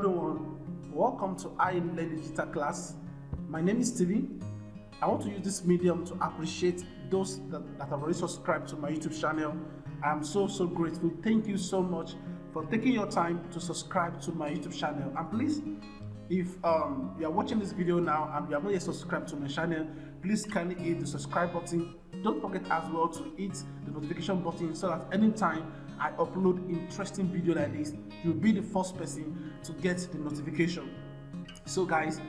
everyone, welcome to IONIC Digital class. My name is Stevie. I want to use this medium to appreciate those that have already subscribed to my YouTube channel. I am so grateful. Thank you so much for taking your time to subscribe to my YouTube channel. And please, if you are watching this video now and you have not yet subscribed to my channel, please kindly hit the subscribe button. Don't forget as well to hit the notification button so that anytime I upload interesting video like this, you'll be the first person to get the notification. So guys,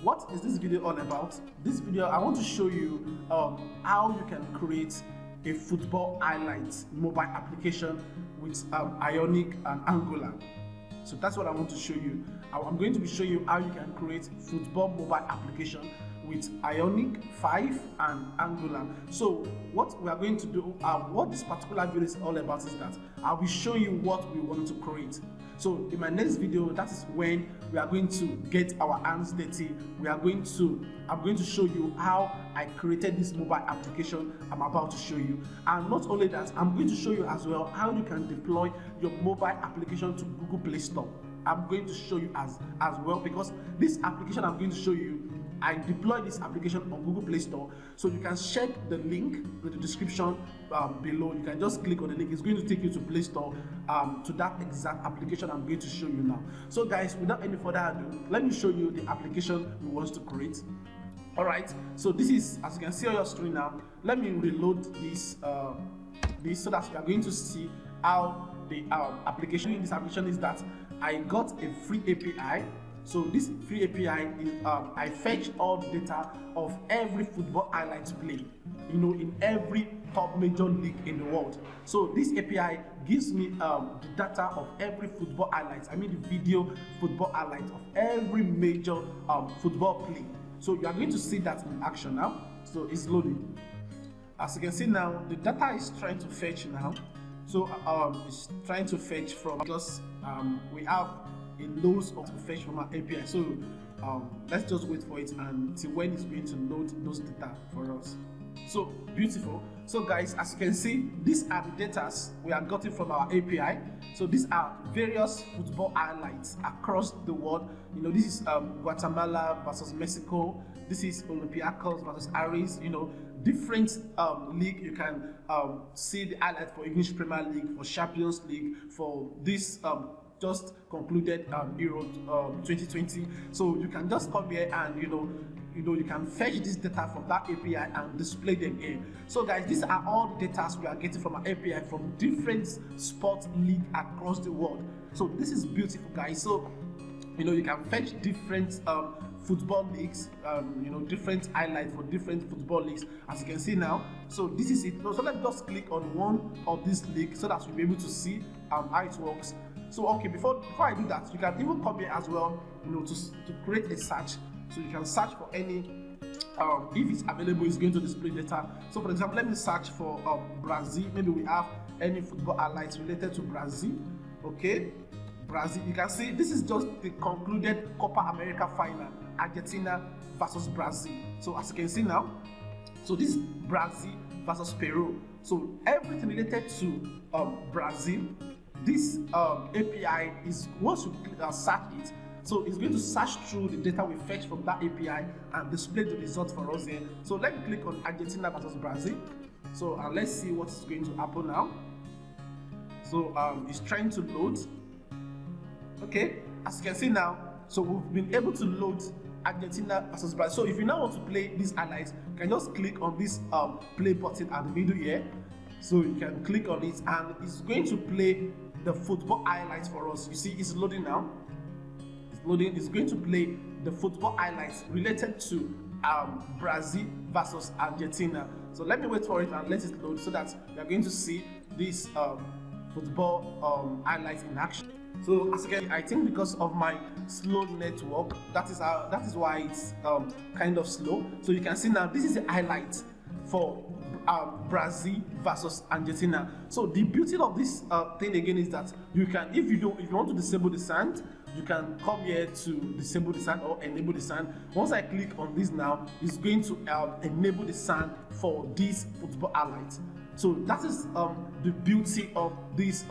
what is this video all about? This video, I want to show you how you can create a football highlights mobile application with IONIC and Angular. So that's what I want to show you. I'm going to be showing you how you can create football mobile application with IONIC 5 and Angular. So what we are going to do, what this particular video is all about is that I will show you what we want to create. So in my next video, that is when we are going to get our hands dirty. I'm going to show you how I created this mobile application I'm about to show you. And not only that, I'm going to show you as well how you can deploy your mobile application to Google Play Store. I'm going to show you as well, because this application I'm going to show you, I deployed this application on Google Play Store. So you can check the link in the description below. You can just click on the link. It's going to take you to Play Store, to that exact application I'm going to show you now. So guys, without any further ado, let me show you the application we want to create. All right, so this is, as you can see on your screen now. Let me reload this so that you are going to see how the application in this application is that I got a free API. So this free API is I fetch all the data of every football highlights play, in every top major league in the world. So this API gives me the data of every football highlights. I mean the video football highlights of every major football play. So you are going to see that in action now. So it's loading. As you can see now, the data is trying to fetch now. So it's trying to fetch from, because we have loads of fetch from our API. So let's just wait for it until when it's going to load those data for us. So beautiful. So guys, as you can see, these are the data we are getting from our API. So these are various football highlights across the world. This is Guatemala versus Mexico. This is Olympiacos versus Aris. Different league. You can see the highlight for English Premier League, for Champions League, for this just concluded Euro 2020. So you can just come here and you can fetch this data from that API and display them here. So guys, these are all data we are getting from our API from different sports league across the world. So this is beautiful, guys. So you can fetch different football leagues, different highlights for different football leagues, as you can see now. So this is it. So let's just click on one of these leagues so that we'll be able to see how it works. So okay, before I do that, you can even come here as well, to create a search. So you can search for any, if it's available, it's going to display data. So for example, let me search for Brazil. Maybe we have any football highlights related to Brazil. Okay, Brazil. You can see this is just the concluded Copa America final, Argentina versus Brazil. So as you can see now, so this is Brazil versus Peru. So everything related to Brazil. This API is, once you search it, so it's going to search through the data we fetch from that API and display the result for us here. So let me click on Argentina versus Brazil. So let's see what is going to happen now. So it's trying to load. Okay, as you can see now, so we've been able to load Argentina versus Brazil. So if you now want to play these highlights, you can just click on this play button at the middle here. So you can click on it and it's going to play the football highlights for us. You see, it's loading now. It's loading. It's going to play the football highlights related to Brazil versus Argentina. So let me wait for it and let it load so that you are going to see this football highlights in action. So as again, I think because of my slow network, that is why it's kind of slow. So you can see now this is the highlight for Brazil versus Argentina. So the beauty of this thing again is that you can, if you want to disable the sound, you can come here to disable the sound or enable the sound. Once I click on this now, it's going to enable the sound for this football highlight. So that is the beauty of this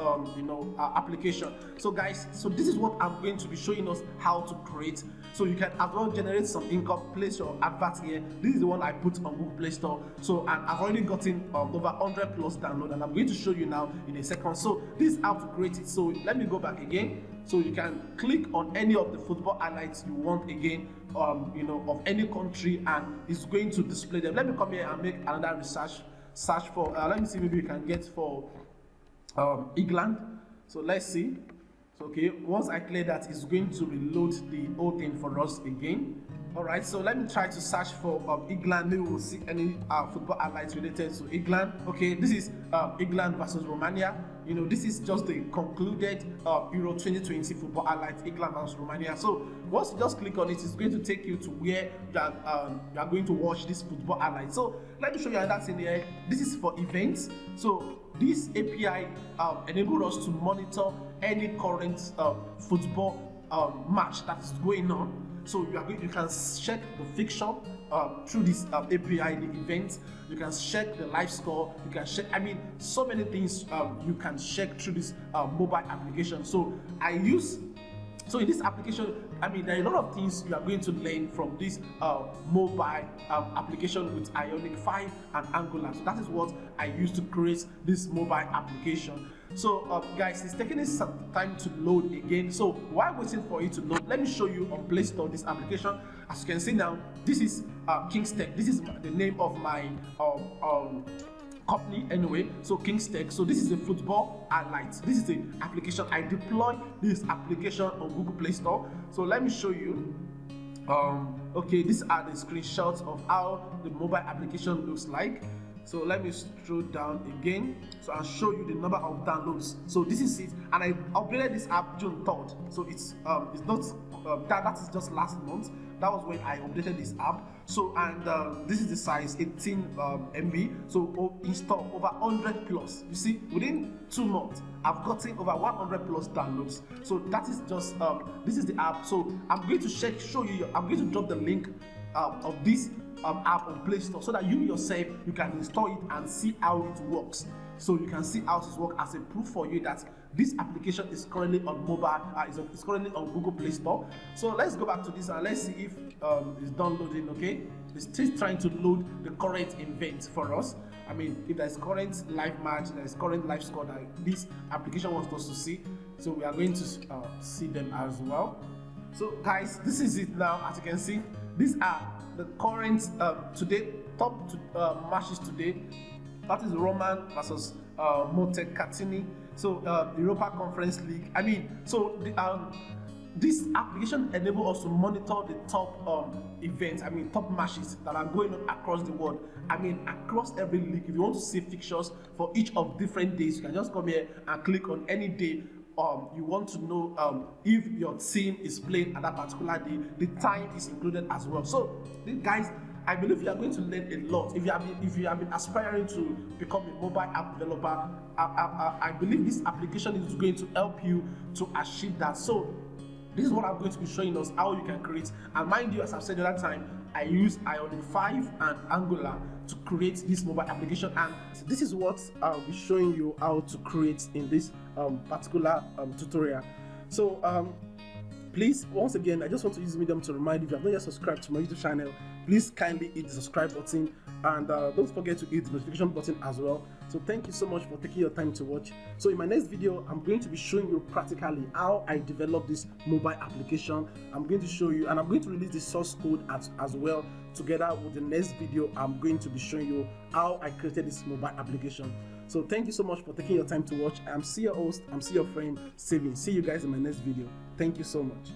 application. So guys, so this is what I'm going to be showing us how to create. So you can as well generate some income, place your advert here. This is the one I put on Google Play Store. So and I've already gotten over 100 plus download, and I'm going to show you now in a second. So this is how to create it. So let me go back again. So you can click on any of the football highlights you want again, of any country, and it's going to display them. Let me come here and make another search for. Let me see, maybe we can get for England. So let's see. So okay, once I clear that, it's going to reload the whole thing for us again. All right, so let me try to search for England. Maybe we'll see any football highlights related to England. Okay, this is England versus Romania. This is just the concluded Euro 2020 football highlights, England versus Romania. So once you just click on it, it's going to take you to where you are going to watch this football highlight. So let me show you another thing here. This is for events. So this API enables us to monitor any current football match that is going on. So you can check the fixture through this API, the events. You can check the live score. You can check, so many things you can check through this mobile application. So in this application, there are a lot of things you are going to learn from this mobile application with IONIC 5 and Angular. So that is what I use to create this mobile application. So guys, it's taking some time to load again. So while waiting for it to load, let me show you on Play Store this application. As you can see now, this is King's Tech. This is the name of my company anyway. So King's Tech. So this is a football highlight. This is the application. I deploy this application on Google Play Store. So let me show you. Okay, these are the screenshots of how the mobile application looks like. So let me scroll down again. So I'll show you the number of downloads. So this is it, and I upgraded this app June 3rd. So it's not that is just last month. That was when I updated this app. So this is the size 18 MB. So install over 100 plus. You see, within 2 months, I've gotten over 100 plus downloads. So that is just this is the app. So I'm going to show you. I'm going to drop the link of this app on Play Store so that you yourself can install it and see how it works. So you can see how it works as a proof for you that this application is currently on mobile, is currently on Google Play Store. So let's go back to this and let's see if it's downloading. Okay, it's still trying to load the current event for us. If there's current live match, there's current live score that this application wants us to see. So we are going to see them as well. So guys, this is it now. As you can see, these are the current today top matches today. That is Roman versus Montecatini. So Europa Conference League. This application enables us to monitor the top events. Top matches that are going on across the world. Across every league. If you want to see fixtures for each of different days, you can just come here and click on any day. You want to know if your team is playing at that particular day. The time is included as well. So guys, I believe you are going to learn a lot. If you have been aspiring to become a mobile app developer, I believe this application is going to help you to achieve that. So this is what I'm going to be showing us how you can create. And mind you, as I've said the other time, I use IONIC 5 and Angular to create this mobile application, and this is what I'll be showing you how to create in this particular tutorial. So please, once again, I just want to use this medium to remind you, if you have not yet subscribed to my YouTube channel, please kindly hit the subscribe button, and don't forget to hit the notification button as well. So thank you so much for taking your time to watch. So in my next video, I'm going to be showing you practically how I develop this mobile application. I'm going to show you, and I'm going to release the source code as well together with the next video. I'm going to be showing you how I created this mobile application. So thank you so much for taking your time to watch. I'm still your host, I'm still your friend, Steven. See you guys in my next video. Thank you so much.